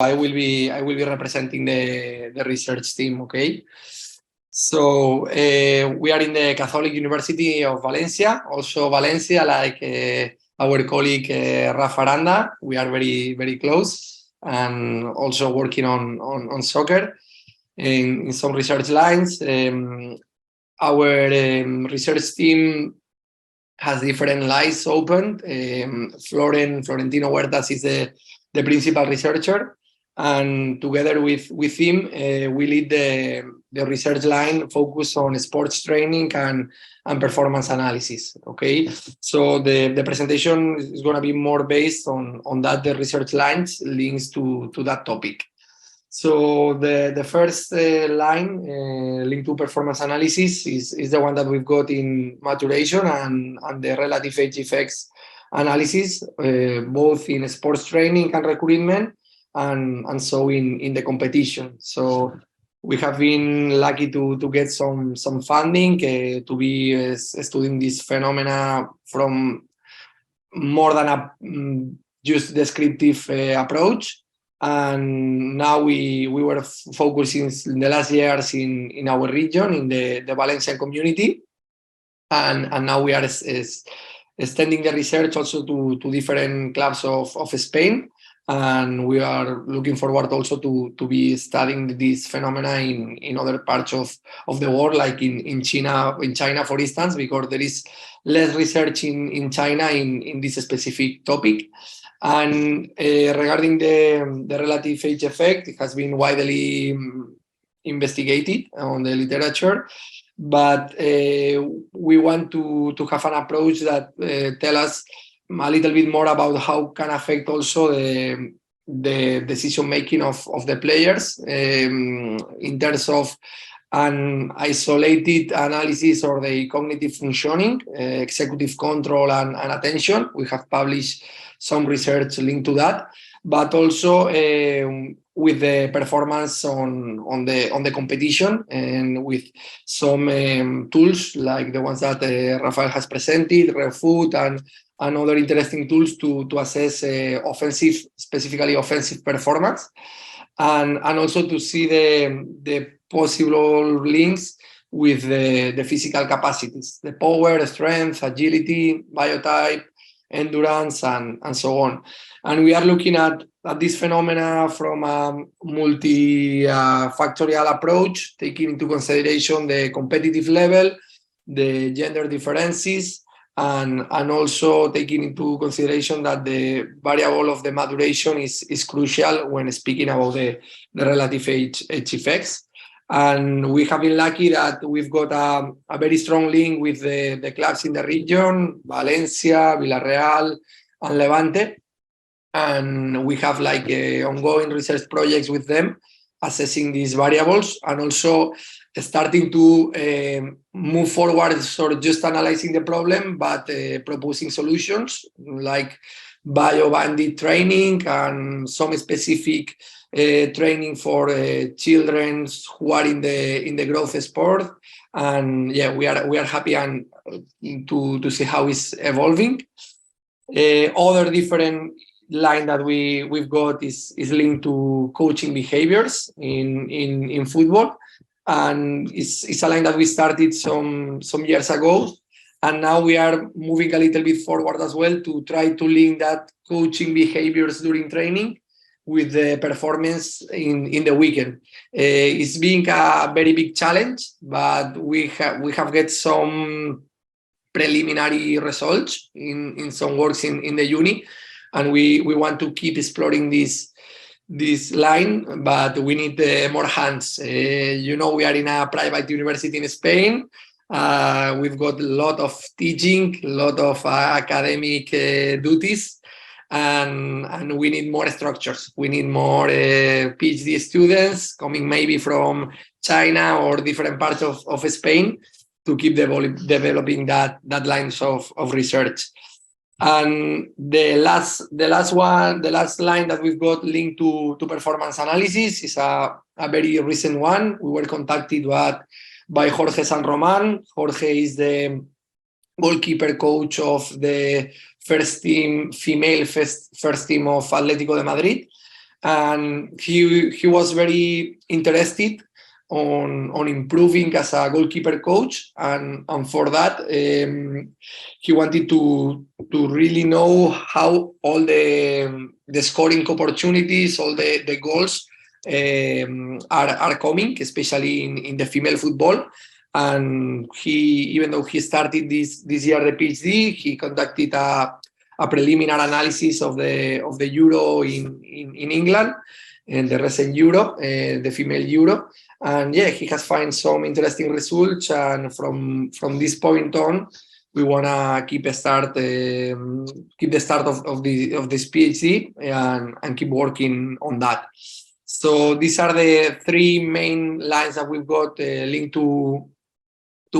I will be representing the research team. Okay. So we are in the Catholic University of Valencia, also Valencia, like our colleague Rafael. We are very close, and also working on soccer in some research lines. Our research team has different lines open. Florentino Huertas is the principal researcher, and together with him, we lead the research line focused on sports training and performance analysis. Okay, so the presentation is going to be more based on that the research lines links to that topic. So the first line linked to performance analysis is the one that we've got in maturation and the relative age effects analysis, both in sports training and recruitment, and so in the competition. So we have been lucky to get some funding to be studying this phenomena from more than a just descriptive approach. And now we were focusing in the last years in our region, in the Valencian community, and now we are extending the research also to different clubs of Spain, and we are looking forward also to be studying this phenomena in other parts of the world, like in China, for instance, because there is less research in China in this specific topic. And regarding the relative age effect, it has been widely investigated on the literature, but we want to have an approach that tell us a little bit more about how can affect also the decision making of the players in terms of an isolated analysis or the cognitive functioning, executive control and attention. We have published some research linked to that, but also with the performance on the competition, and with some tools like the ones that Rafael has presented, RevFoot, and other interesting tools to assess specifically offensive performance, and also to see the possible links with the physical capacities, the power, strength, agility, biotype, endurance, and so on. And we are looking at this phenomena from a multi-factorial approach, taking into consideration the competitive level, the gender differences, and also taking into consideration that the variable of the maturation is crucial when speaking about the relative age effects. And we have been lucky that we've got a very strong link with the clubs in the region, Valencia, Villarreal, and Levante. And we have ongoing research projects with them, assessing these variables, and also starting to move forward, sort of just analyzing the problem, but proposing solutions like bio-bandit training and some specific training for children who are in the growth sport. And yeah, we are happy and to see how it's evolving. Other different line that we've got is linked to coaching behaviors in football, and it's a line that we started some years ago, and now we are moving a little bit forward as well to try to link that coaching behaviors during training with the performance in the weekend. It's being a very big challenge, but we have get some preliminary results in some works in the uni, and we want to keep exploring this line, but we need more hands. We are in a private university in Spain. We've got a lot of teaching, a lot of academic duties, and we need more structures. We need more PhD students coming maybe from China or different parts of Spain to keep developing that lines of research. And the last line that we've got linked to performance analysis is a very recent one. We were contacted by Jorge San Roman. Jorge is the goalkeeper coach of the female first team of Atlético de Madrid, and he was very interested on improving as a goalkeeper coach, and for that he wanted to really know how all the scoring opportunities, all the goals are coming, especially in the female football. And even though he started this year the PhD, he conducted a preliminary analysis of the Euro in England, and the recent Euro, the female Euro. And yeah, he has found some interesting results, and from this point on, we wanna keep the start of this PhD and keep working on that. So these are the three main lines that we've got linked to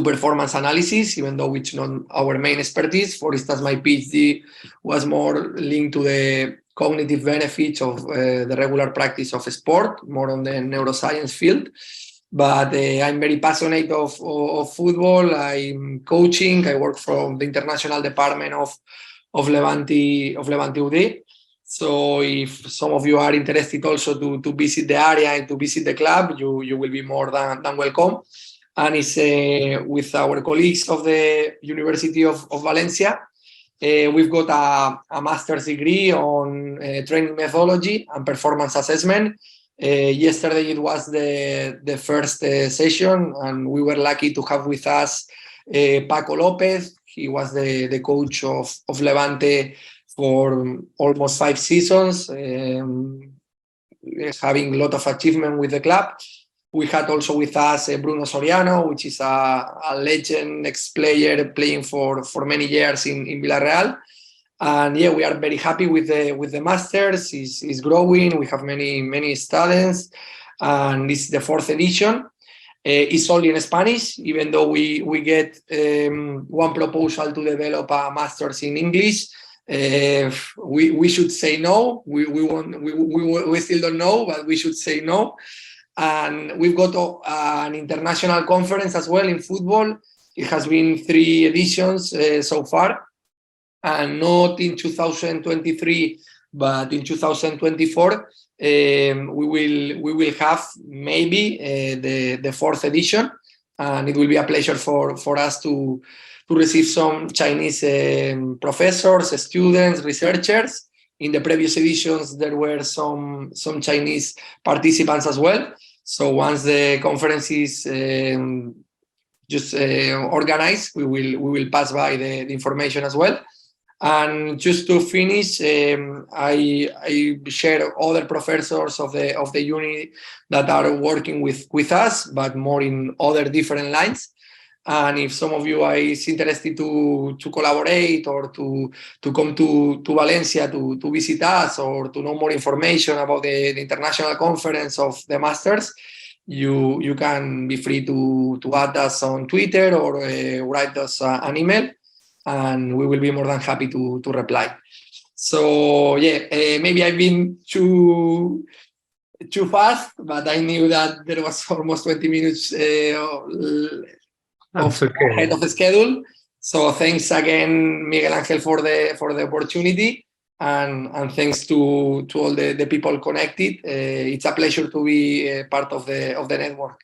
performance analysis, even though it's not our main expertise. For instance, my PhD was more linked to the cognitive benefits of the regular practice of sport, more on the neuroscience field. But I'm very passionate of football. I'm coaching. I work from the international department of Levante UD. So if some of you are interested also to visit the area and to visit the club, you will be more than welcome. And it's with our colleagues of the University of Valencia. We've got a master's degree on training methodology and performance assessment. Yesterday it was the first session, and we were lucky to have with us Paco Lopez. He was the coach of Levante for almost 5 seasons, having a lot of achievement with the club. We had also with us Bruno Soriano, which is a legend, ex-player playing for many years in Villarreal. And yeah, we are very happy with the masters. It's growing. We have many students, and this is the 4th edition. It's only in Spanish, even though we get one proposal to develop a master's in English. We should say no. We still don't know, but we should say no. And we've got an international conference as well in football. It has been 3 editions so far, and not in 2023, but in 2024, we will have maybe the 4th edition, and it will be a pleasure for us to receive some Chinese professors, students, researchers. In the previous editions, there were some Chinese participants as well. So once the conference is organized, we will pass by the information as well. And just to finish, I share other professors of the uni that are working with us, but more in other different lines. And if some of you are interested to collaborate or to come to Valencia to visit us, or to know more information about the international conference of the masters, you can be free to add us on Twitter or write us an email, and we will be more than happy to reply. So yeah, maybe I've been too fast, but I knew that there was almost 20 minutes ahead of the schedule. So thanks again, Miguel Angel, for the opportunity, and thanks to all the people connected. It's a pleasure to be part of the network.